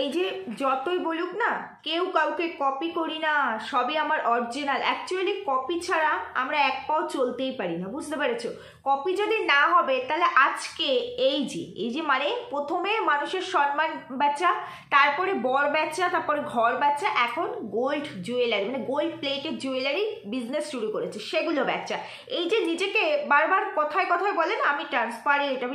এই যে যতই বলুক না, কেউ কাউকে কপি করি না, সবই আমার অরিজিনাল। অ্যাকচুয়ালি কপি ছাড়া আমরা এক পাও চলতেই পারি না, বুঝতে পেরেছো? কপি যদি না হবে তাহলে আজকে এই যে মানে প্রথমে মানুষের সম্মান বেচা, তারপরে বর বেচা, তারপরে ঘর বেচা, এখন গোল্ড জুয়েলারি মানে গোল্ড প্লেটেড জুয়েলারি বিজনেস শুরু করেছে, সেগুলো বেচা। এই যে নিজেকে বারবার কথায় কথায় বলেন আমি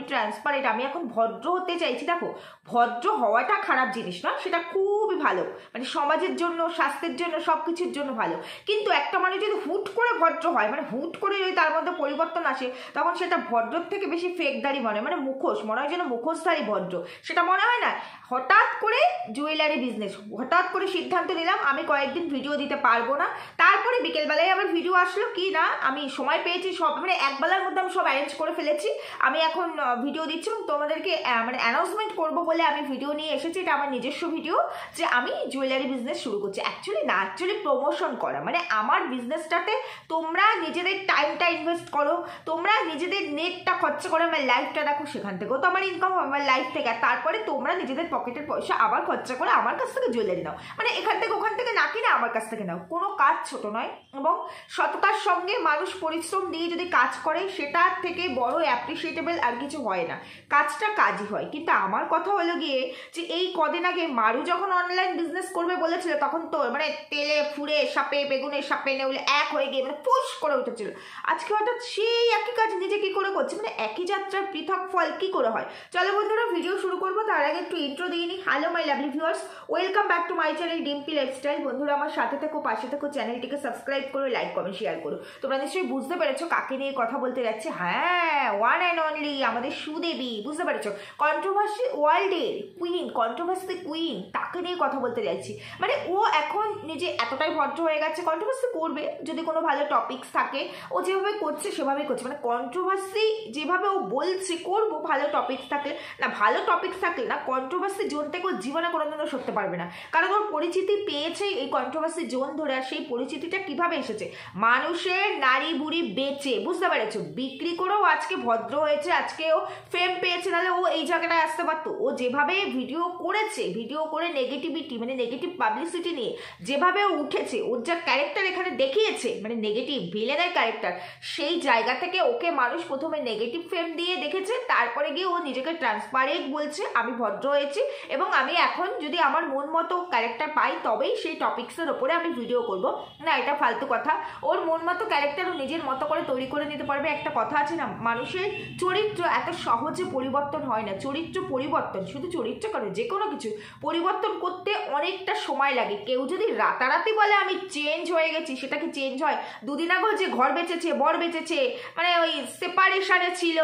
ট্রান্সপারেন্ট, আমি এখন ভদ্র হতে চাইছি। দেখো, ভদ্র হওয়াটা খারাপ জিনিস না, সেটা খুবই ভালো, মানে সমাজের জন্য, স্বাস্থ্যের জন্য, সব কিছুর জন্য ভালো। কিন্তু একটা মানুষ যদি হুট করে ভদ্র হয়, মানে হুট করে যদি তার মধ্যে পরিবর্তন আসে, তখন সেটা ভদ্রর থেকে বেশি ফেকদারি মনে হয়, মানে মুখোশ মনে হয়, যেন মুখোশধারী ভদ্র, সেটা মনে হয় না। হঠাৎ করে জুয়েলারি বিজনেস, হঠাৎ করে সিদ্ধান্ত নিলাম আমি কয়েকদিন ভিডিও দিতে পারবো না, তারপরে বিকেলবেলায় আবার ভিডিও আসলো কি না, আমি সময় পেয়েছি সব, মানে একবেলার মধ্যে আমি সব অ্যারেঞ্জ করে ফেলেছি। আমি এখন ভিডিও দিচ্ছি এবং তোমাদেরকে মানে অ্যানাউন্সমেন্ট করবো বলে আমি ভিডিও নিয়ে এসেছি। এটা আমার নিজস্ব ভিডিও যে আমি জুয়েলারি বিজনেস শুরু করছি। অ্যাকচুয়ালি প্রমোশন করা, মানে আমার বিজনেসটাতে তোমরা নিজেদের টাইমটা ইনভেস্ট করো, তোমরা নিজেদের নেটটা খরচা করে আমার লাইফটা দেখো, সেখান থেকেও তো আমার ইনকাম হবে, আমার লাইফ থেকে। আর তারপরে তোমরা নিজেদের পকেটের পয়সা আবার খরচা করে আমার কাছ থেকে জুয়েলারি নাও, মানে এখান থেকে ওখান থেকে না কিনে আমার কাছ থেকে নাও। কোনো কাজ ছোট নয়, এবং সততার সঙ্গে মানুষ পরিশ্রম দিয়ে যদি কাজ করে, সেটার থেকে বড় অ্যাপ্রিসিয়েটেবল আর কিছু হয় না। কাজটা কাজই হয়। কিন্তু আমার কথা হলো গিয়ে যে এই কদিন আগে মারু যখন অনলাইন বিজনেস করবে বলেছিল, তখন তো মানে তেলে ফুড়ে সাপে বেগুনে সাপে নেউলে এক হয়ে গিয়ে মানে ফুস করে উঠেছিল। আজকে হঠাৎ সেই একই কাজ নিজে কি করে করছে, মানে একই যাত্রার পৃথক ফল কি করে হয়। চলো বন্ধুরা, ভিডিও শুরু করবো, তার আগে একটু ইন্ট্রো দিয়ে নিই। Hello my lovely viewers, welcome back to my channel Dimpi Lifestyle. বন্ধুরা আমার সাথে থেকো, পাশে থেকো, চ্যানেলটিকে সাবস্ক্রাইব করো, লাইক কমেন্ট শেয়ার করো। তোমরা নিশ্চয়ই বুঝতে পেরেছো কাকে নিয়ে কথা বলতে যাচ্ছে। হ্যাঁ, ওয়ান অ্যান্ড অনলি আমাদের সুদেবী, বুঝতে পেরেছো? কন্ট্রোভার্সি ওয়ার্ল্ডের কুইন, কন্ট্রোভার্সি কুইন, তাকে নিয়ে কথা বলতে যাচ্ছি। মানে ও এখন নিজে এতটাই ভদ্র হয়ে গেছে, কন্ট্রোভার্সি করবে যদি কোনো ভালো টপিকস থাকে, ও যেভাবে করছে সেভাবেই করছে। মানে কন্ট্রোভার্সি যেভাবে ও বলছে করবো, ভালো টপিকস থাকলে না, ভালো টপিকস থাকলে না, কন্ট্রোভার্সি জোন থেকে ও জীবনে কোনোদিনও সরতে পারবে না। কারণ ওর পরিচিতি পেয়েছে এই কন্ট্রোভার্সি জোন ধরে। আর সেই পরিচিতিটা কিভাবে এসেছে? মানুষের নারী বুড়ি বেচে, বুঝতে পেরেছো, বিক্রি করেও আজকে ভদ্র হয়েছে, আজকে ও ফেম পেয়েছে। নাহলে ও এই জায়গাটায় আসতে পারতো? ও যেভাবে ভিডিও করেছে, ভিডিও করে নেগেটিভিটি মানে নেগেটিভ পাবলিসিটি নিয়ে যেভাবে ও উঠেছে, ওর যা ক্যারেক্টার এখানে দেখিয়েছে, মানে নেগেটিভ ভিলেনের ক্যারেক্টার, সেই জায়গা থেকে ওকে মানুষ প্রথমে নেগেটিভ ফেম দিয়ে দেখেছে, তারপরে গিয়ে ও নিজেকে ট্রান্সপারেন্ট বলছে, আমি ভদ্র হয়েছি এবং আমি এখন যদি আমার মন মতো ক্যারেক্টার পাই তবেই সেই টপিক্সের ওপরে আমি ভিডিও করব। না, এটা ফালতু কথা। ওর মন মতো ক্যারেক্টার ও নিজের মতো করে তৈরি করে নিতে পারবে। একটা কথা আছে না, মানুষের চরিত্র এত সহজে পরিবর্তন হয় না। চরিত্র পরিবর্তন, শুধু চরিত্র করে যে কোনো কিছু পরিবর্তন করতে অনেকটা সময় লাগে। কেউ যদি রাতারাতি বলে আমি চেঞ্জ হয়ে গেছি, সেটা কি চেঞ্জ হয়? দুদিন আগে যে ঘর বেচেছে, বর বেচেছে, মানে ওই সেপারেশনে ছিল,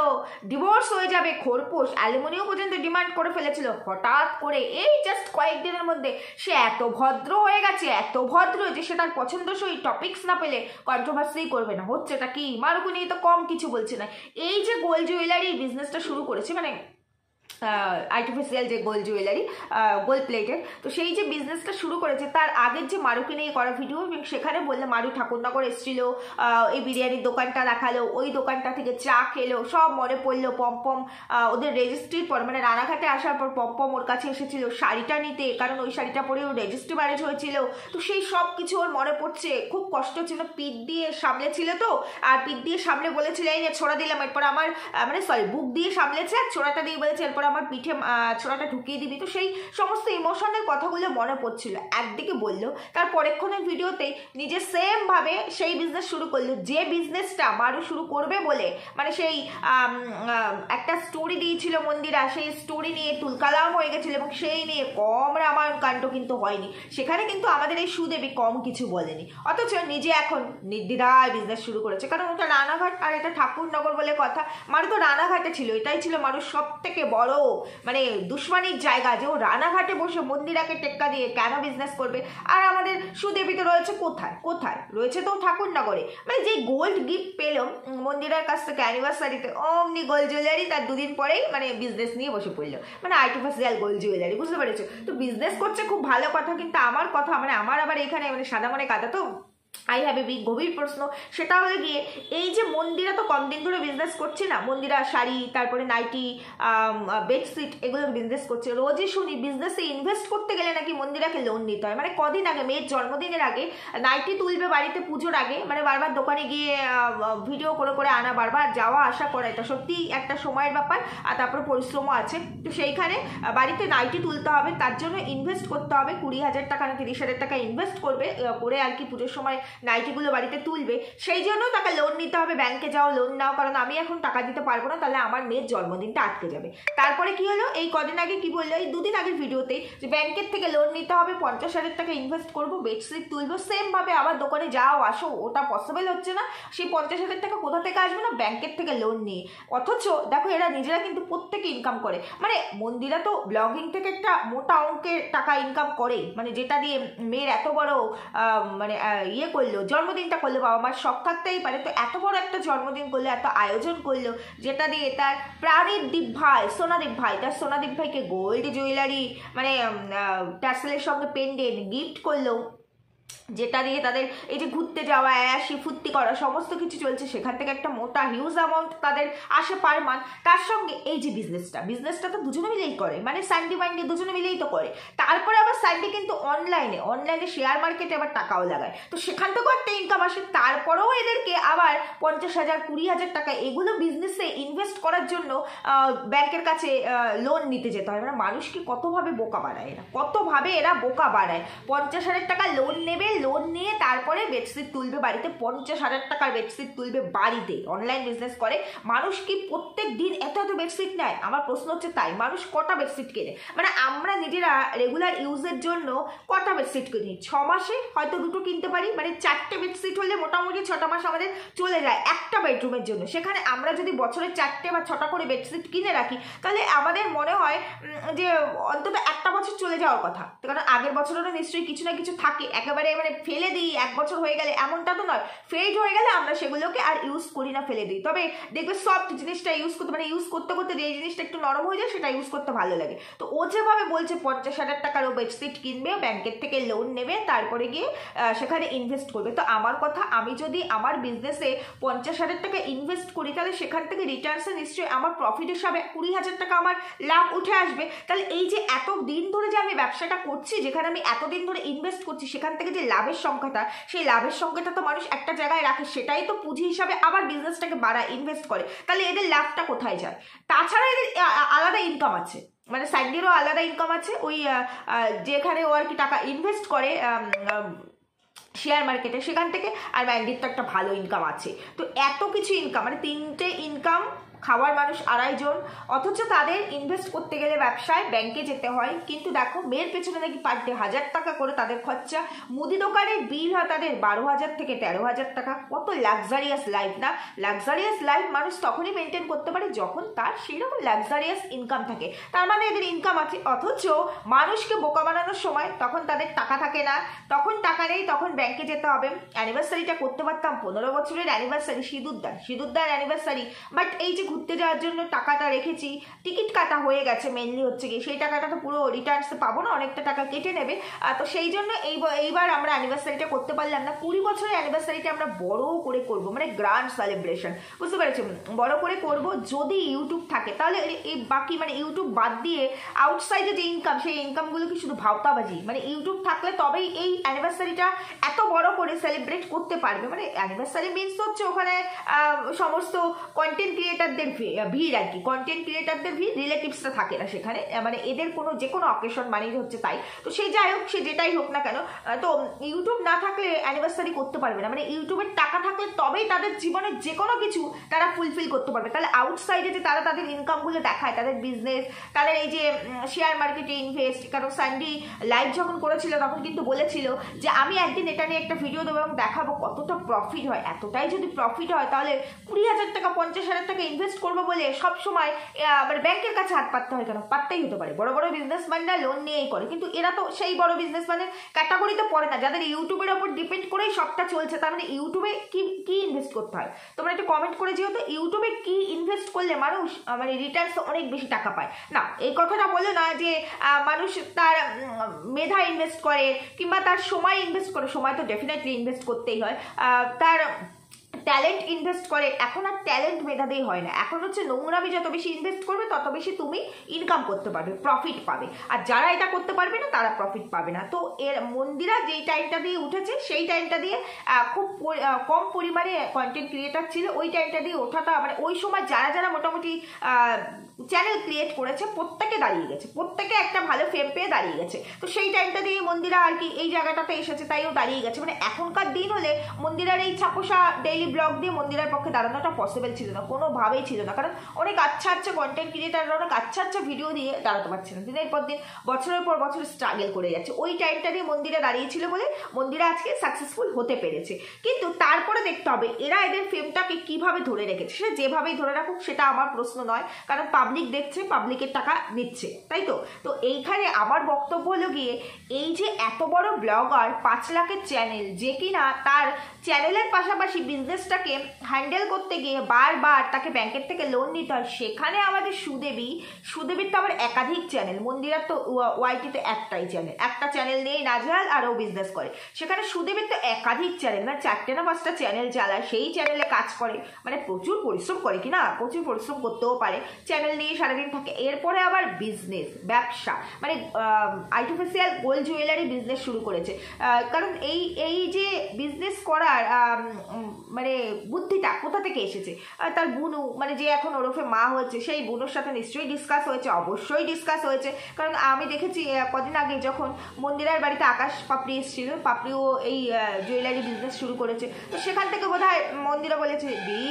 ডিভোর্স হয়ে যাবে, খোরপোশ অ্যালুমিনিয়াম পর্যন্ত ডিমান্ড করে ফেলেছিল, হঠাৎ করে এই জাস্ট কয়েকদিনের মধ্যে সে এত ভদ্র হয়ে গেছে, এত ভদ্র যে সে তার পছন্দসই টপিক্স না পেলে কন্ট্রোভার্সি করবে না। হচ্ছেটা কি? মারুকু নিয়ে তো কম কিছু বলছে না। এই যে গোল্ড জুয়েলারি বিজনেসটা শুরু করেছে, মানে আর্টিফিশিয়াল যে গোল্ড জুয়েলারি, গোল্ড প্লেটের, তো সেই যে বিজনেসটা শুরু করেছে, তার আগের যে মারুকে নিয়ে করা ভিডিও, এবং সেখানে বললে মারু ঠাকুরনগর এসেছিল, এই বিরিয়ানির দোকানটা দেখালো, ওই দোকানটা থেকে চা খেলো, সব মনে পড়লো। পম্পম ওদের রেজিস্ট্রির পর, মানে রানাঘাটে আসার পর পম্পম ওর কাছে এসেছিল শাড়িটা নিতে, কারণ ওই শাড়িটা পরে ওর রেজিস্ট্রি ম্যারেজ হয়েছিল। তো সেই সব কিছু ওর মনে পড়ছে, খুব কষ্ট ছিল, পিঠ দিয়ে সামলেছিল তো, আর পিঠ দিয়ে সামলে বলেছিল এই যে ছোড়া দিলাম, এরপর আমার মানে সরি বুক দিয়ে সামলেছে আর ছোড়াটা দিয়ে বলেছে এরপর আমার পিঠে ছোড়াটা ঢুকিয়ে দিবি। তো সেই সমস্ত ইমোশনের কথাগুলো মনে পড়ছিল। একদিকে বললো, তার পরেক্ষণের ভিডিওতেই নিজে সেম ভাবে সেই বিজনেস শুরু করলো, যে বিজনেসটা মারু শুরু করবে বলে, মানে সেই একটা স্টোরি দিয়েছিল মন্দিরা, সেই স্টোরি নিয়ে তুলকালাম হয়ে গেছিল, এবং সেই নিয়ে কম রামায়ণ কাণ্ড কিন্তু হয়নি। সেখানে কিন্তু আমাদের এই সুদেবী কম কিছু বলেনি, অথচ নিজে এখন নির্দ্বিধায় বিজনেস শুরু করেছে। কারণ ওটা রানাঘাট আর এটা ঠাকুরনগর বলে কথা। মারু তো রানাঘাটে ছিল, এটাই ছিল মারুর সব থেকে বড় মানে দুশ্মনীর জায়গা, যে ও রানাঘাটে বসে মন্দিরাকে টেক্কা দিয়ে কেন বিজনেস করবে। আর আমাদের সুদেবী তো রয়েছে কোথায়? কোথায় রয়েছে? তো ঠাকুরনগরে। মানে যে গোল্ড গিফট পেল মন্দিরার কাছ থেকে অ্যানিভার্সারিতে, অমনি গোল্ড জুয়েলারি তার দুদিন পরেই মানে বিজনেস নিয়ে বসে পড়লো, মানে আর্টিফিশিয়াল গোল্ড জুয়েলারি, বুঝতে পেরেছো? তো বিজনেস করছে, খুব ভালো কথা, কিন্তু আমার কথা মানে আমার আবার এখানে মানে সাদা মানে কাদা তো আই হ্যাভ এ বিগ গভীর প্রশ্ন, সেটা হলে গিয়ে এই যে মন্দিরা তো কম দিন ধরে বিজনেস করছে না, মন্দিরা শাড়ি, তারপরে নাইটি, বেডশিট, এগুলোর বিজনেস করছে। রোজই শুনি বিজনেসে ইনভেস্ট করতে গেলে নাকি মন্দিরাকে লোন নিতে হয়। মানে কদিন আগে মেয়ের জন্মদিনের আগে নাইটি তুলবে বাড়িতে পুজোর আগে, মানে বারবার দোকানে গিয়ে ভিডিও করে করে আনা, বারবার যাওয়া আসা করা, এটা সত্যি একটা সময়ের ব্যাপার, আর তারপরে পরিশ্রমও আছে। তো সেইখানে বাড়িতে নাইটি তুলতে হবে, তার জন্য ইনভেস্ট করতে হবে 20,000 টাকা না 30,000 টাকা ইনভেস্ট করবে করে আর কি পুজোর সময় নাইটিগুলো বাড়িতে তুলবে। সেই জন্য তাকে লোন নিতে হবে, ব্যাংকে যাও লোন নাও, কারণ আমি এখন টাকা দিতে পারবো না, তাহলে আমার মেয়ের জন্মদিনটা আটকে যাবে। তারপরে কি হলো, এই কদিন আগে কি বললো, এই 2 দিন আগের ভিডিওতে, যে ব্যাংকের থেকে লোন নিতে হবে, 50,000 টাকা ইনভেস্ট করবো, বেডশিট তুলবো, সেম ভাবে আবার দোকানে যাও আসো, ওটা পসিবল হচ্ছে না। সেই 50,000 টাকা কোথা থেকে আসবে না, ব্যাংকের থেকে লোন নিয়ে। অথচ দেখো এরা নিজেরা কিন্তু প্রত্যেকে ইনকাম করে, মানে মন্দিরা তো ব্লগিং থেকে একটা মোটা অঙ্কের টাকা ইনকাম করে, মানে যেটা দিয়ে মেয়ের এত বড় মানে ইয়ে করলো, জন্মদিনটা করলো, বাবা মার শখ থাকতেই পারে, তো এত বড় একটা জন্মদিন করলো, এত আয়োজন করলো, যেটা দিয়ে তার প্রাণের দীপ ভাই, সোনাদীপ ভাই, তার সোনাদীপ ভাইকে গোল্ড জুয়েলারি, মানে ট্যাসেলের সঙ্গে পেন্ডেন্ট গিফট করলো, যেটা দিয়ে তাদের এই যে ঘুরতে যাওয়া, অ্যাশি ফুর্তি করা সমস্ত কিছু চলছে, সেখান থেকে একটা মোটা হিউজ অ্যামাউন্ট তাদের আসে পার মান্থ। তার সঙ্গে এই যে বিজনেসটা তো দুজনে মিলেই করে, মানে স্যান্ডি মাইন্ডি দুজনে মিলেই তো করে। তারপরে আবার স্যান্ডি কিন্তু অনলাইনে শেয়ার মার্কেটে আবার টাকাও লাগায়, তো সেখান থেকেও একটা ইনকাম আসে। তারপরেও এদেরকে আবার 50,000 20,000 টাকা এগুলো বিজনেসে ইনভেস্ট করার জন্য ব্যাংকের কাছে লোন নিতে যেতে হয়। মানে মানুষকে কতভাবে বোকা বানায় এরা, কতভাবে এরা বোকা বানায়। 50,000 টাকা লোন নেবে, লোন নিয়ে তারপরে বেডশিট তুলবে বাড়িতে, 50,000 টাকার বেডশিট তুলবে বাড়িতে, অনলাইন বিজনেস করে। মানুষ কি প্রত্যেক দিন এত এত বেডশিট নেয়? আমার প্রশ্ন হচ্ছে তাই, মানুষ কটা বেডশিট কেনে? মানে আমরা নিজেরা রেগুলার ইউজের জন্য কটা বেডশিট কিনি? 6 মাসে হয়তো 2টো কিনতে পারি, মানে 4টে বেডশিট হলে মোটামুটি 6টা মাস আমাদের চলে যায় একটা বেডরুমের জন্য। সেখানে আমরা যদি বছরে 4টে বা 6টা করে বেডশিট কিনে রাখি, তাহলে আমাদের মনে হয় যে অন্তত একটা বছর চলে যাওয়ার কথা, কারণ আগের বছরেরও নিশ্চয়ই কিছু না কিছু থাকে, একেবারে মানে ফেলে দিই 1 বছর হয়ে গেলে এমনটা তো নয়, ফেড হয়ে গেলে আমরা সেগুলোকে আর ইউজ করি না, ফেলে দিই। তবে দেখবে সফট জিনিসটা ইউজ করতে, মানে ইউজ করতে করতে যে জিনিসটা একটু নরম হয়ে যায় সেটা ইউজ করতে ভালো লাগে। তো ও যেভাবে বলছে 50,000 টাকার ও বেডশিট কিনবে, ব্যাংকের থেকে লোন নেবে, তারপরে গিয়ে সেখানে ইনভেস্ট করবে। তো আমার কথা, আমি যদি আমার বিজনেসে 50,000 টাকা ইনভেস্ট করি, তাহলে সেখান থেকে রিটার্নসে নিশ্চয়ই আমার প্রফিট হিসাবে 20,000 টাকা আমার লাভ উঠে আসবে। তাহলে এই যে এত দিন ধরে যে আমি ব্যবসাটা করছি, যেখানে আমি এতদিন ধরে ইনভেস্ট করছি, সেখান থেকে যে লাভের সংখ্যাটা, সেই লাভের সংখ্যাটা তো মানুষ একটা জায়গায় রাখে, সেটাই তো পুঁজি হিসাবে আবার বিজনেসটাকে বাড়ায়, ইনভেস্ট করে। তাহলে এদের লাভটা কোথায় যায়? তাছাড়া এদের আলাদা ইনকাম আছে, মানে স্যান্ডিরও আলাদা ইনকাম আছে, ওই যেখানে ও আর কি টাকা ইনভেস্ট করে শেয়ার মার্কেটে, সেখান থেকে। আর ম্যান্ডির তো একটা ভালো ইনকাম আছে। তো এত কিছু ইনকাম, মানে 3টে ইনকাম, খাওয়ার মানুষ 2.5 জন, অথচ তাদের ইনভেস্ট করতে গেলে ব্যবসায় ব্যাংকে যেতে হয়। কিন্তু দেখো মেয়ের পেছনে নাকি পার ডে 1,000 টাকা করে তাদের খরচা, মুদি দোকানের বিল হয় তাদের 12,000 থেকে 13,000 টাকা। কত লাক্সারিয়াস লাইফ না? লাক্সারিয়াস লাইফ মানুষ তখনই মেনটেন করতে পারে যখন তার সেরকম লাক্সারিয়াস ইনকাম থাকে, তার মানে এদের ইনকাম আছে। অথচ মানুষকে বোকা বানানোর সময় তখন তাদের টাকা থাকে না, তখন টাকা নেই, তখন ব্যাংকে যেতে হবে। অ্যানিভার্সারিটা করতে পারতাম, 15 বছরের অ্যানিভার্সারি, সিঁদুরদার অ্যানিভার্সারি, বাট এই যে ঘুরতে যাওয়ার জন্য টাকাটা রেখেছি, টিকিট কাটা হয়ে গেছে মেনলি হচ্ছে কি, সেই টাকাটা তো পুরো রিটার্নস পাবো না, অনেকটা টাকা কেটে নেবে। তো সেই জন্য এইবার আমরা অ্যানিভার্সারিটা করতে পারলাম না। 20 বছরের অ্যানিভার্সারিটা আমরা বড় করে করব, মানে গ্র্যান্ড সেলিব্রেশন, বুঝতে পেরেছি, বড় করে করব। যদি ইউটিউব থাকে তাহলে এই বাকি, মানে ইউটিউব বাদ দিয়ে আউটসাইডে যে ইনকাম, সেই ইনকামগুলো কি শুধু ভাওতাবাজি? মানে ইউটিউব থাকলে তবেই এই অ্যানিভার্সারিটা এত বড় করে সেলিব্রেট করতে পারবে। মানে অ্যানিভার্সারি মিনস হচ্ছে ওখানে সমস্ত কন্টেন্ট ক্রিয়েটারদের ভিড় আর কি, কন্টেন্ট ক্রিয়েটারদের ভিড়, রিলেটিভসটা থাকে না সেখানে, মানে এদের কোনো যে কোনো অকেশন মানেই হচ্ছে তাই। তো সে যাই হোক, সে যেটাই হোক না কেন, তো ইউটিউব না থাকলে অ্যানিভার্সারি করতে পারবে না। মানে ইউটিউবের টাকা থাকলে তবেই তাদের জীবনের যে কোনো কিছু তারা ফুলফিল করতে পারবে। তাহলে আউটসাইডে যে তারা তাদের ইনকামগুলো দেখায়, তাদের বিজনেস, তাদের এই যে শেয়ার মার্কেটে ইনভেস্ট, কারণ স্যান্ডি লাইভ যখন করেছিল তখন কিন্তু বলেছিল যে আমি একদিন এটা নিয়ে একটা ভিডিও দেবো এবং দেখাবো কতটা প্রফিট হয়। এতটাই যদি প্রফিট হয় তাহলে 20,000 টাকা 50,000 টাকা ইনভেস্ট ইনভেস্ট করবো বলে সবসময় মানে ব্যাংকের কাছে হাত পাততে হয় কেন? পাততেই হতে পারে, বড় বড় বিজনেসম্যানরা লোন নিয়েই করে, কিন্তু এরা তো সেই বড় বিজনেসম্যানের ক্যাটাগরিতে পড়ে না যাদের ইউটিউবের ওপর ডিপেন্ড করেই সবটা চলছে। তার মানে ইউটিউবে কি ইনভেস্ট করতে হয়? তোমরা একটু কমেন্ট করে যেহেতু ইউটিউবে কি ইনভেস্ট করলে মানুষ মানে রিটার্নস অনেক বেশি টাকা পায় না, এই কথাটা বলো না যে মানুষ তার মেধা ইনভেস্ট করে কিংবা তার সময় ইনভেস্ট করে। সময় তো ডেফিনেটলি ইনভেস্ট করতেই হয়। তার ট্যালেন্ট ইনভেস্ট করে। এখন আর ট্যালেন্ট মেধা দিয়ে হয় না, এখন হচ্ছে নোংরামি যত বেশি ইনভেস্ট করবে তত বেশি তুমি ইনকাম করতে পারবে, প্রফিট পাবে। আর যারা এটা করতে পারবে না তারা প্রফিট পাবে না। তো এর মন্দিরা যেই টাইমটা দিয়ে উঠেছে সেই টাইমটা দিয়ে খুব কম পরিমাণে কন্টেন্ট ক্রিয়েটার ছিল, ওই টাইমটা দিয়ে ওঠাটা মানে ওই সময় যারা যারা মোটামুটি চ্যানেল ক্রিয়েট করেছে প্রত্যেকে দাঁড়িয়ে গেছে, প্রত্যেকে একটা ভালো ফেম পেয়ে দাঁড়িয়ে গেছে। তো সেই টাইমটা দিয়ে মন্দিরা আর কি এই জায়গাটাতে এসেছে, তাইও দাঁড়িয়ে গেছে। মানে এখনকার দিন হলে মন্দিরার এই ছাপোষা ডেইলি ব্লগ দিয়ে মন্দিরার পক্ষে দাঁড়ানোটা পসিবল ছিল না, কোনোভাবেই ছিল না। কারণ অনেক আচ্ছা আচ্ছা কন্টেন্ট ক্রিয়েটাররা অনেক আচ্ছা আচ্ছা ভিডিও দিয়ে দাঁড়াতে পারছে না, দিনের পর দিন বছরের পর বছর স্ট্রাগল করে যাচ্ছে। ওই টাইমটা দিয়ে মন্দিরা দাঁড়িয়েছিল বলে মন্দিরা আজকে সাকসেসফুল হতে পেরেছে। কিন্তু তারপরে দেখতে হবে এরা এদের ফেমটাকে কিভাবে ধরে রেখেছে। সে যেভাবেই ধরে রাখুক সেটা আমার প্রশ্ন নয়, কারণ পাবলিক দেখছে, পাবলিকের টাকা নিচ্ছে, তাই তো। তো এইখানে আমার বক্তব্য হলো গিয়ে এই যে এত বড় ব্লগার 5 লাখের চ্যানেল, যে কিনা তার চ্যানেলের পাশাপাশি বিজনেসটাকে হ্যান্ডেল করতে গিয়ে বারবার তাকে ব্যাংকের থেকে লোন নিতে হয়, সেখানে আমাদের সুদেবীর তো আবার একাধিক চ্যানেল, মন্দিরার তো ওয়াইটিতে একটাই চ্যানেল, একটা চ্যানেল নিয়েই নাজেহাল আর ও বিজনেস করে। সেখানে সুদেবীর তো একাধিক চ্যানেল, মানে 4টে না 5টা চ্যানেল চালায়, সেই চ্যানেলে কাজ করে, মানে প্রচুর পরিশ্রম করে, কিনা প্রচুর পরিশ্রম করতেও পারে, চ্যানেল নিয়ে সারাদিন থাকে। এরপরে আবার বিজনেস, ব্যবসা, মানে আর্টিফিশিয়াল গোল্ড জুয়েলারি বিজনেস শুরু করেছে। কারণ এই যে বিজনেস করার মানে বুদ্ধিটা কোথা থেকে এসেছে? তার বুনু, মানে যে এখন ওরফে মা হয়েছে, সেই বুনুর সাথে নিশ্চয়ই ডিসকাস হয়েছে, অবশ্যই ডিসকাস হয়েছে। কারণ আমি দেখেছি কদিন আগে যখন মন্দিরার বাড়িতে আকাশ পাপড়ি এসেছিল, পাপড়িও এই জুয়েলারি বিজনেস শুরু করেছে। তো সেখান থেকে বোধহয় মন্দিরা বলেছে, দি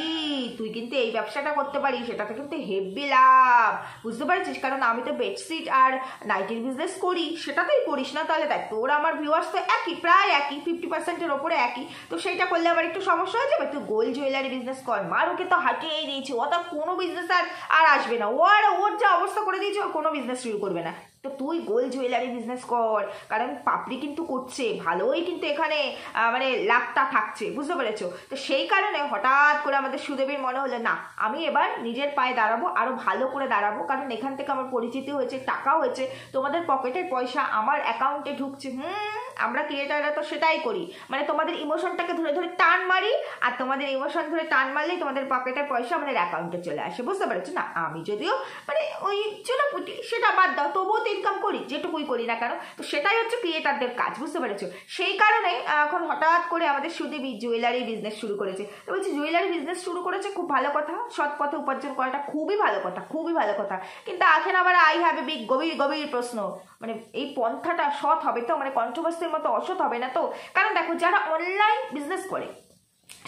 তুই কিন্তু এই ব্যবসাটা করতে পারিস, সেটাতে কিন্তু হেভি লাভ, বুঝতে পারছিস? কারণ আমি তো বেডশিট আর নাইটির বিজনেস করি, সেটাতেই করিস না, তাহলে দেখ তোর আমার ভিউয়ার্স তো একই, প্রায় একই, 50%-এর ওপরে একই। তো সেইটা করলে আবার একটু সমস্যা হয়ে যাবে, তুই গোল্ড জুয়েলারি বিজনেস কর। মার ওকে তো হাঁটিয়েই দিয়েছে, ও তো কোনো বিজনেস আর আসবে না, ওর যা অবস্থা করে দিয়েছে ও কোনো বিজনেস শুরু করবে না। তো তুই গোল্ড জুয়েলারি বিজনেস কর, কারণ পাপড়ি কিন্তু করছে ভালোই, কিন্তু এখানে মানে লাভটা থাকছে, বুঝতে পেরেছো? তো সেই কারণে হঠাৎ করে আমাদের সুদেবীর মনে হলো না, আমি এবার নিজের পায়ে দাঁড়াবো, আরো ভালো করে দাঁড়াবো, কারণ এখান থেকে আমার পরিচিতি হয়েছে, টাকা হয়েছে, তোমাদের পকেটের পয়সা আমার অ্যাকাউন্টে ঢুকছে। আমরা ক্রিয়েটাররা তো সেটাই করি, মানে তোমাদের ইমোশনটাকে ধরে ধরে টান মারি, আর তোমাদের ইমোশন ধরে টান মারলেই তোমাদের পকেটের পয়সা আমাদের অ্যাকাউন্টে চলে আসে, বুঝতে পেরেছো? না আমি যদিও মানে ওই চুনাপুটি, সেটা বাদ দাও, তবুও তো ইনকাম করি, যেটুকুই করি না কেন। তো সেটাই হচ্ছে ক্রিয়েটারদের কাজ, বুঝতে পেরেছো? সেই কারণে এখন হঠাৎ করে আমাদের সুদেবী জুয়েলারি বিজনেস শুরু করেছে। তো বলছি জুয়েলারি বিজনেস শুরু করেছে, খুব ভালো কথা, সৎ পথে উপার্জন করাটা খুবই ভালো কথা, খুবই ভালো কথা। কিন্তু এখন আবার আই হ্যাভ এ বিগ গভীর প্রশ্ন, মানে এই পন্থাটা সৎ হবে তো? মানে কন্ট্রোভার্সির মতো অসৎ হবে না তো? কারণ দেখো যারা অনলাইন বিজনেস করে,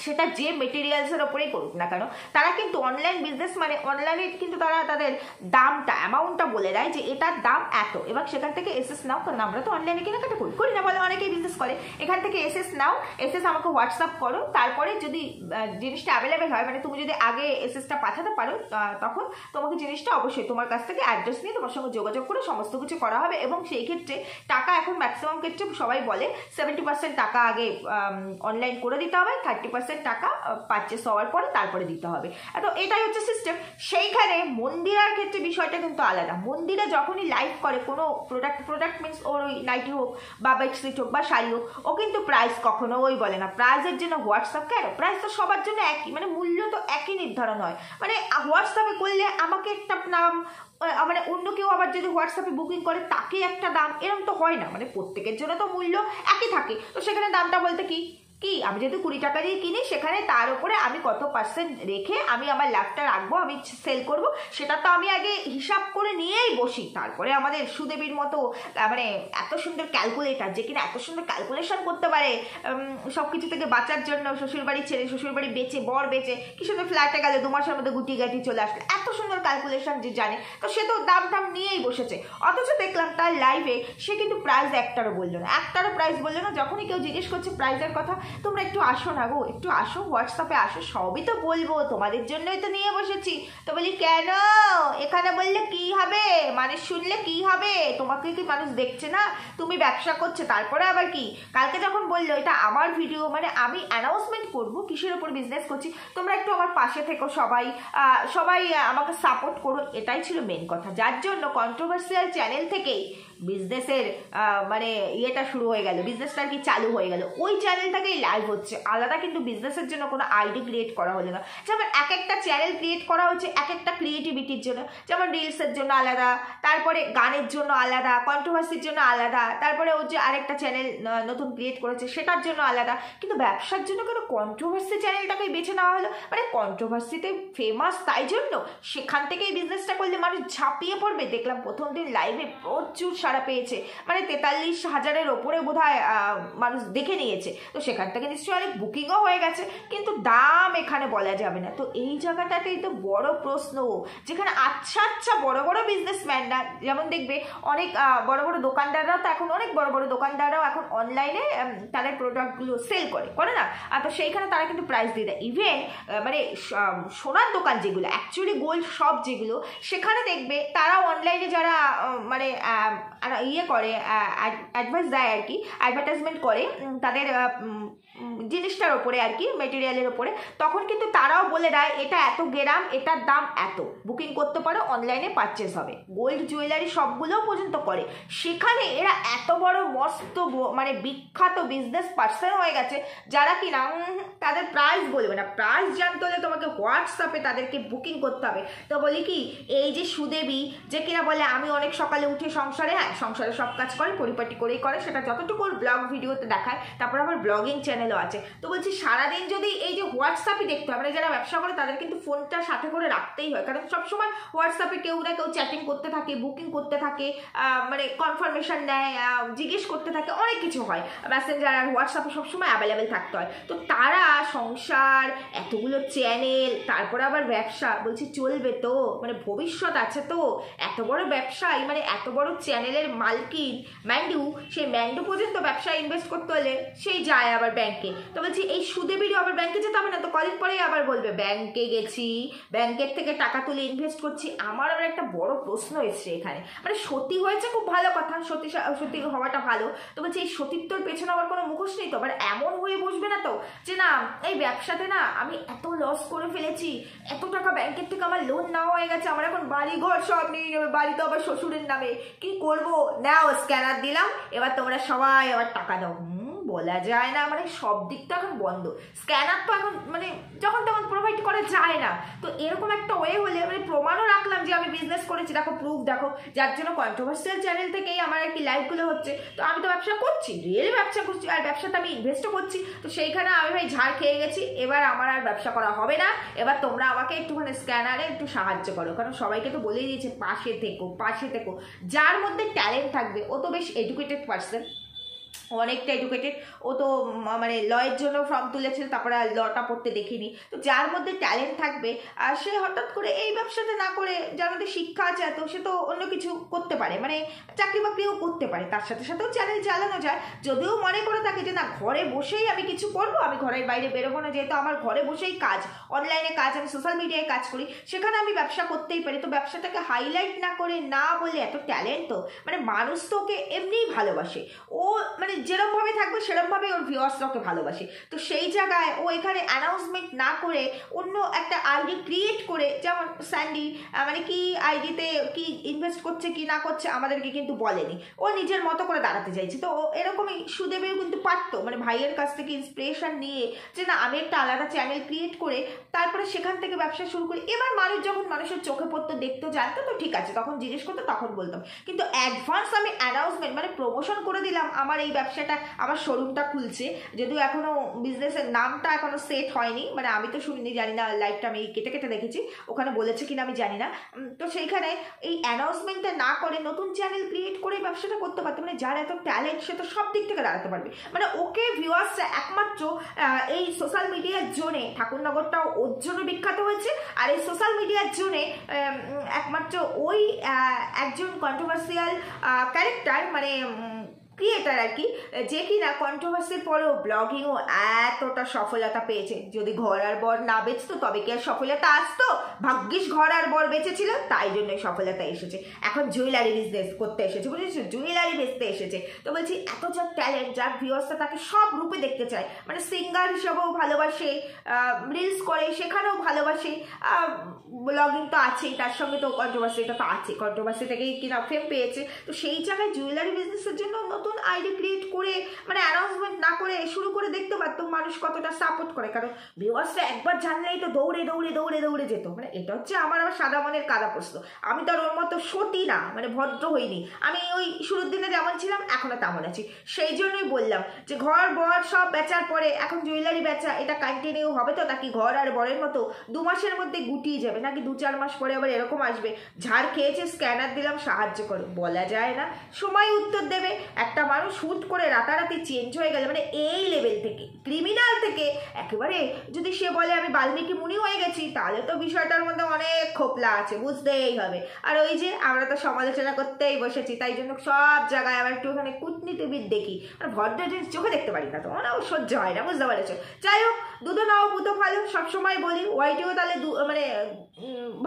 সেটা যে মেটেরিয়ালসের ওপরেই করুক না কেন, তারা কিন্তু অনলাইন বিজনেস মানে অনলাইনে কিন্তু তারা তাদের দামটা, অ্যামাউন্টটা বলে দেয় যে এটার দাম এত, এবার সেখান থেকে এসএস নাও। কারণ আমরা তো অনলাইনে কেনাকাটা করি না বলে অনেকেই বিজনেস করে, এখান থেকে এসএস নাও, এসএস আমাকে হোয়াটসঅ্যাপ করো, তারপরে যদি জিনিসটা অ্যাভেলেবেল হয়, মানে তুমি যদি আগে এসএসটা পাঠাতে পারো, তখন তোমাকে জিনিসটা অবশ্যই তোমার কাছ থেকে অ্যাড্রেস নিয়ে তোমার সঙ্গে যোগাযোগ করে সমস্ত কিছু করা হবে। এবং সেই ক্ষেত্রে টাকা এখন ম্যাক্সিমাম ক্ষেত্রে সবাই বলে 70% টাকা আগে অনলাইন করে দিতে হবে, 30% টাকা পারচেস হওয়ার পরে তারপরে দিতে হবে। তো এটাই হচ্ছে সিস্টেম। সেইখানে মন্দিরার ক্ষেত্রে বিষয়টা কিন্তু আলাদা। মন্দিরা যখনই লাইভ করে কোনো প্রোডাক্ট মিনস ওর ওই নাইটি হোক বা বেডশিট হোক বা শাড়ি হোক, ও কিন্তু প্রাইস কখনো ওই বলে না। প্রাইসের জন্য হোয়াটসঅ্যাপ কেন? প্রাইস তো সবার জন্য একই, মানে মূল্য তো একই নির্ধারণ হয়। মানে হোয়াটসঅ্যাপে করলে আমাকে একটা নাম, মানে অন্য কেউ আবার যদি হোয়াটসঅ্যাপে বুকিং করে তাকে একটা দাম, এরকম তো হয় না, মানে প্রত্যেকের জন্য তো মূল্য একই থাকে। তো সেখানে দামটা বলতে কি আমি যেহেতু 20 টাকা দিয়ে কিনি, সেখানে তার উপরে আমি কত পার্সেন্ট রেখে আমি আমার লাভটা রাখবো, আমি সেল করব, সেটা তো আমি আগে হিসাব করে নিয়েই বসি। তারপরে আমাদের সুদেবীর মতো মানে এত সুন্দর ক্যালকুলেটার, যে কিনা এত সুন্দর ক্যালকুলেশন করতে পারে সব কিছু থেকে বাঁচার জন্য, শ্বশুরবাড়ি ছেড়ে শ্বশুরবাড়ি বেচে বর বেচে কি সুন্দর ফ্ল্যাটে গেলে 2 মাসের মধ্যে গুটি গাটি চলে আসলে, এত সুন্দর ক্যালকুলেশন যে জানে, তো সে তো দাম নিয়েই বসেছে। অথচ দেখলাম তার লাইভে সে কিন্তু প্রাইস একটারও বললো না, যখনই কেউ জিজ্ঞেস করছে প্রাইসের কথা, তোমরা একটু আসো না গো, একটু আসো, হোয়াটসঅ্যাপে আসো, সবই তো বলবো, তোমাদের জন্যই তো নিয়ে বসেছি। তো বলি কেন এখানে বললে কি হবে, মানুষ শুনলে কি হবে, তোমাকে কি মানুষ দেখছে না তুমি ব্যবসা করছো? তারপরে আবার কি, কালকে যখন বললো এটা আমার ভিডিও, মানে আমি অ্যানাউন্সমেন্ট করবো কিসের ওপর বিজনেস করছি, তোমরা একটু আমার পাশে থেকো, সবাই সবাই আমাকে সাপোর্ট করো, এটাই ছিল মেন কথা। যার জন্য কন্ট্রোভার্সিয়াল চ্যানেল থেকেই বিজনেসের মানে ইয়েটা শুরু হয়ে গেল, বিজনেসটা আর কি চালু হয়ে গেল, ওই চ্যানেলটাকেই লাইভ হচ্ছে আলাদা, কিন্তু বিজনেসের জন্য কোনো আইডি ক্রিয়েট করা হলো না। যেমন এক একটা চ্যানেল ক্রিয়েট করা হচ্ছে এক একটা ক্রিয়েটিভিটির জন্য, যেমন রিলসের জন্য আলাদা, তারপরে গানের জন্য আলাদা, কন্ট্রোভার্সির জন্য আলাদা, তারপরে ও যে আরেকটা চ্যানেল নতুন ক্রিয়েট করেছে সেটার জন্য আলাদা, কিন্তু ব্যবসার জন্য কেন কন্ট্রোভার্সি চ্যানেলটাকে বেছে নেওয়া হলো? মানে কন্ট্রোভার্সিতে ফেমাস তাই জন্য সেখান থেকে এই বিজনেসটা করলে মানুষ ঝাঁপিয়ে পড়বে। দেখলাম প্রথম দিন লাইভে প্রচুর সাড়া পেয়েছে, মানে 43,000-এর ওপরে বোধহয় মানুষ দেখে নিয়েছে, তো সেখান থেকে নিশ্চয়ই অনেক বুকিংও হয়ে গেছে, কিন্তু দাম এখানে বলা যাবে না। তো এই জায়গাটাতেই তো বড় প্রশ্ন, যেখানে আচ্ছা আচ্ছা বড় বড় বিজনেসম্যানরা, যেমন দেখবে অনেক বড় বড় দোকানদাররাও তো এখন, অনেক বড় বড় দোকানদাররাও এখন অনলাইনে তাদের প্রোডাক্টগুলো সেল করে না, তো সেইখানে তারা কিন্তু প্রাইস দিয়ে দেয়। ইভেন মানে সোনার দোকান যেগুলো, অ্যাকচুয়ালি গোল্ড শপ যেগুলো, সেখানে দেখবে তারা অনলাইনে যারা মানে ইয়ে করে, অ্যাডভাইস দেয় আর কি, অ্যাডভার্টাইজমেন্ট করে তাদের জিনিসটার ওপরে আর কি, মেটেরিয়ালের ওপরে, তখন কিন্তু তারাও বলে দেয় এটা এত গ্রাম, এটার দাম এত, বুকিং করতে পারো, অনলাইনে পারচেস হবে। গোল্ড জুয়েলারি সবগুলোও পর্যন্ত করে, সেখানে এরা এত বড় মস্ত মানে বিখ্যাত বিজনেস পার্সন হয়ে গেছে, যারা কিনা তাদের প্রাইস বলবে না, প্রাইস জানতে হলে তোমাকে হোয়াটসঅ্যাপে তাদেরকে বুকিং করতে হবে। তো বলি কি, এই যে সুদেবী যে কিনা বলে আমি অনেক সকালে উঠে সংসারে, হ্যাঁ সংসারে সব কাজ করে, পরিপাটি করেই করে, সেটা যতটুকু ব্লগ ভিডিওতে দেখায়, তারপর আবার ব্লগিং চ্যানেলও আছে। তো বলছি সারাদিন যদি এই যে হোয়াটসঅ্যাপই দেখতে হয়, মানে যারা ব্যবসা করে তাদের কিন্তু ফোনটা সাথে করে রাখতেই হয়, কারণ সবসময় হোয়াটসঅ্যাপে কেউ না কেউ চ্যাটিং করতে থাকে, বুকিং করতে থাকে, মানে কনফার্মেশন দেয়, জিজ্ঞেস করতে থাকে, অনেক কিছু হয়, মেসেঞ্জার আর হোয়াটসঅ্যাপে সবসময় অ্যাভেলেবেল থাকতে হয়। তো তারা সংসার, এতগুলো চ্যানেল, তারপর আবার ব্যবসা, বলছি চলবে তো, মানে ভবিষ্যৎ আছে তো, এত বড় ব্যবসায়ী, মানে এত বড় চ্যানেলের মালকিন ম্যান্ডু, সেই ম্যান্ডু পর্যন্ত ব্যবসায় ইনভেস্ট করতে হলে সেই যায় আবার ব্যাংকে। তো বলছি এই সুদেবীরও আবার ব্যাংকে যেতে হবে না তো, কদিন পরেই আবার বলবে ব্যাংকে গেছি, ব্যাংকের থেকে টাকা তুলে ইনভেস্ট করছি। আমার আবার একটা বড় প্রশ্ন এসছে এখানে, মানে সতী হয়েছে খুব ভালো কথা, সতী হওয়াটা ভালো, তো বলছি এই সতীত্বর পেছনে আবার কোনো মুখোশ নেই তো, আবার এমন হয়ে বসবে না তো যে না এই ব্যবসাতে না আমি এত লস করে ফেলেছি, এত টাকা ব্যাংকের থেকে আমার লোন নেওয়া হয়ে গেছে, আমার এখন বাড়ি ঘর সব নিয়ে যাবে, বাড়ি তো আবার শ্বশুরের নামে, কি করবো, নাও স্ক্যানার দিলাম, এবার তোমরা সবাই আবার টাকা দাও। বলা যায় না, মানে সব দিকটা এখন বন্ধ, স্ক্যানার তো এখন মানে যখন তখন প্রোভাইড করা যায় না। তো এরকম একটা ওয়ে হলে, মানে প্রমাণও রাখলাম যে আমি বিজনেস করেছি, দেখো প্রুফ দেখো, যার জন্য কন্ট্রোভার্সিয়াল চ্যানেল থেকেই আমার আর কি লাইভগুলো হচ্ছে। তো আমি তো ব্যবসা করছি, রিয়েলি ব্যবসা করছি, আর ব্যবসাতে আমি ইনভেস্টও করছি, তো সেইখানে আমি ভাই ঝাড় খেয়ে গেছি, এবার আমার আর ব্যবসা করা হবে না, এবার তোমরা আমাকে একটুখানি স্ক্যানারে একটু সাহায্য করো, কারণ সবাইকে তো বলেই দিয়েছে পাশে থেকো, পাশে থেকো। যার মধ্যে ট্যালেন্ট থাকবে, ও তো বেশ এডুকেটেড পার্সন, অনেকটা এডুকেটেড, ও তো মানে লয়ের জন্য ফর্ম তুলেছিল, তারপরে লটা পড়তে দেখিনি। তো যার মধ্যে ট্যালেন্ট থাকবে আর সে হঠাৎ করে এই ব্যবসাটা না করে, যার মধ্যে শিক্ষা আছে এত, সে তো অন্য কিছু করতে পারে, মানে চাকরি বাকরিও করতে পারে, তার সাথে সাথেও চ্যানেল চালানো যায়, যদিও মনে করে থাকে যে না ঘরে বসেই আমি কিছু করবো, আমি ঘরের বাইরে বেরোবো না, যেহেতু আমার ঘরে বসেই কাজ, অনলাইনে কাজ, আমি সোশ্যাল মিডিয়ায় কাজ করি, সেখানে আমি ব্যবসা করতেই পারি। তো ব্যবসাটাকে হাইলাইট না করে, না বলে, এত ট্যালেন্ট তো, মানে মানুষ তো ওকে এমনিই ভালোবাসে, ও মানে যেরকমভাবে থাকবে সেরকমভাবে ওর ভিউয়ার্সরা ওকে ভালোবাসে। তো সেই জায়গায় ও এখানে অ্যানাউন্সমেন্ট না করে অন্য একটা আইডি ক্রিয়েট করে, যেমন স্যান্ডি মানে কি আইডিতে কি ইনভেস্ট করছে কি না করছে আমাদেরকে কিন্তু বলেনি, ও নিজের মতো করে দাঁড়াতে চাইছে। তো এরকমই সুদেবেও কিন্তু পারতো, মানে ভাইয়ের কাছ থেকে ইন্সপিরেশন নিয়ে যে না আমি একটা আলাদা চ্যানেল ক্রিয়েট করে তারপরে সেখান থেকে ব্যবসা শুরু করি। এবার মানুষ যখন মানুষের চোখে পড়তো, দেখতো, জানতো, তো ঠিক আছে, তখন জিজ্ঞেস করতো, তখন বলতাম। কিন্তু অ্যাডভান্স আমি অ্যানাউন্সমেন্ট মানে প্রমোশন করে দিলাম আমার এই ব্যবসাটা, আমার শোরুমটা খুলছে, যদিও এখনো বিজনেসের নামটা এখনো সেট হয়নি, মানে আমি তো শুনিনি, জানি না, লাইভটা আমি কেটে কেটে দেখেছি, ওখানে বলেছে কিনা আমি জানি না। তো সেইখানে এই অ্যানাউন্সমেন্টটা না করে নতুন চ্যানেল ক্রিয়েট করে ব্যবসাটা করতে পারতো, মানে যার এত ট্যালেন্ট সে তো সব দিক থেকে দাঁড়াতে পারবে। মানে ওকে ভিউয়ার্সরা একমাত্র এই সোশ্যাল মিডিয়ার জোনে, ঠাকুরনগরটাও ওর জন্য বিখ্যাত হয়েছে, আর এই সোশ্যাল মিডিয়ার জোনে একমাত্র ওই একজন কন্ট্রোভার্সিয়াল ক্যারেক্টার, মানে ক্রিয়েটার আর কি, যে কিনা কন্ট্রোভার্সির পরেও ব্লগিংও এতটা সফলতা পেয়েছে। যদি ঘর আর বর না বেচতো তবে কি আর সফলতা আসতো? ভাগ্যিস ঘর আর বর বেঁচেছিল, তাই জন্য সফলতা এসেছে। এখন জুয়েলারি বিজনেস করতে এসেছে, বুঝেছো, জুয়েলারি বেচতে এসেছে। তো বলছি এত যার ট্যালেন্ট, যার ভিউয়ার্সটা তাকে সব রূপে দেখতে চায়, মানে সিঙ্গার হিসাবেও ভালোবাসে, রিলস করে সেখানেও ভালোবাসে, ব্লগিং তো আছেই, তার সঙ্গে তো কন্ট্রোভার্সিটা তো আছে, কন্ট্রোভার্সি থেকেই কিনা ফেম পেয়েছে। তো সেই জায়গায় জুয়েলারি বিজনেসের জন্য নতুন আইডিয়া ক্রিয়েট করে, মানে অ্যানাউন্সমেন্ট না করে শুরু করে দেখতে পারতো মানুষ কতটা সাপোর্ট করে। কারণ ভিউয়ার্সরা একবার জানলেই তো দৌড়ে দৌড়ে দৌড়ে দৌড়ে যেত। মানে এটা হচ্ছে আমার সাদা মনের কাদা প্রশ্ন। আমি তো আর ওর মতো সতী না, মানে ভদ্র হইনি। আমি ওই শুরুর দিনে যেমন ছিলাম এখনো তেমন আছি। সেই জন্যই বললাম যে ঘর বর সব বেচার পরে এখন জুয়েলারি বেচা এটা কন্টিনিউ হবে তো, নাকি ঘর আর বরের মতো 2 মাসের মধ্যে গুটিয়ে যাবে, নাকি 2-4 মাস পরে আবার এরকম আসবে ঝাড় খেয়েছে স্ক্যানার দিলাম সাহায্য করো? বলা যায় না, সময় উত্তর দেবে। একটা মানুষ হুট করে রাতারাতি চেঞ্জ হয়ে গেলে, মানে এই লেভেল থেকে ক্রিমিনাল থেকে একেবারে যদি সে বলে আমি বাল্মীকি মুনি হয়ে গেছি, তাহলে তো বিষয়টার মধ্যে অনেক খোপলা আছে, বুঝতেই হবে। আর ওই যে আমরা তো সমালোচনা করতেই বসেছি, তাই জন্য সব জায়গায় আবার একটুখানি কূটনীতিবিদ দেখি, মানে ভদ্র জিনিস চোখে দেখতে পারি না, তো মানে সহ্য হয় না, বুঝতে পারছো। যাই হোক, দুধও নাও পুতো ভালো, সবসময় বলি ওয়াইটিও তাহলে মানে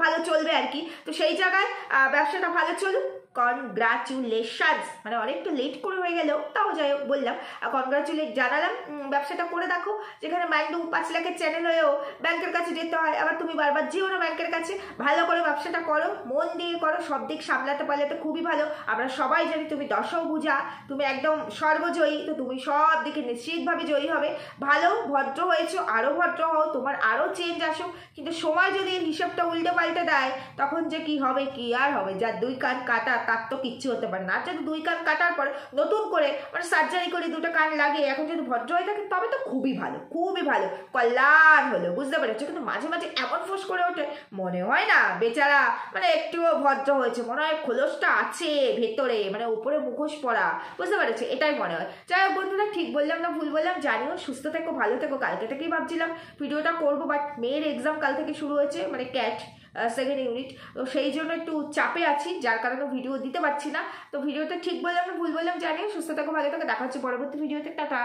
ভালো চলবে আর কি। তো সেই জায়গায় ব্যবসাটা ভালো চলুক, কনগ্রাচুলেশনস, মানে অনেকটা লেট করে হয়ে গেলেও তাও যাই হোক বললাম, কনগ্রাচুলেট জানালাম। ব্যবসাটা করে দেখো, যেখানে মাইন্ডু 5 লাখের চ্যানেল হয়েও ব্যাংকের কাছে যেতে হয়, আবার তুমি বারবার যেও না ব্যাংকের কাছে, ভালো করে ব্যবসাটা করো, মন দিয়ে করো, সব দিক সামলাতে পারলে তো খুবই ভালো। আমরা সবাই জানি তুমি দশভুজা, তুমি একদম সর্বজয়ী, তো তুমি সব দিকে নিশ্চিতভাবে জয়ী হবে। ভালো ভদ্র হয়েছো, আরও ভদ্র হও, তোমার আরও চেঞ্জ আসো। কিন্তু সময় যদি হিসাবটা উল্টে পাল্টে দেয়, তখন যে কি হবে, কি আর হবে? যার 2 কান কাটা তার তো কিচ্ছু হতে পারে না। আর যদি 2 কান কাটার পরে নতুন করে মানে সার্জারি করে 2টা কান লাগিয়ে এখন যদি ভদ্র হয়ে থাকে, তবে তো খুবই ভালো, খুবই ভালো, কল্যাণ হলো, বুঝতে পেরেছো। কিন্তু মাঝে মাঝে এমন ফোঁস করে ওঠে, মনে হয় না বেচারা মানে একটুও ভদ্র হয়েছে, মনে হয় খোলসটা আছে ভেতরে, মানে উপরে মুখোশ পরা, বুঝতে পেরেছো, এটাই মনে হয়। যাই হোক বন্ধুরা, ঠিক বললাম না ভুল বললাম জানিও, সুস্থ থেকো, ভালো থেকো। কালকে থেকেই ভাবছিলাম ভিডিওটা করবো, বাট মেয়ের এক্সাম কাল থেকে শুরু হয়েছে, মানে ক্যাট সেকেন্ড ইউনিট, তো সেই জন্য একটু চাপে আছি, যার কারণে ভিডিও দিতে পারছি না। তো ভিডিওতে ঠিক বললাম না ভুল বললাম জানিও, সুস্থ থাকো, ভালো থাকো, দেখা হচ্ছে পরবর্তী ভিডিওতে, টাটা।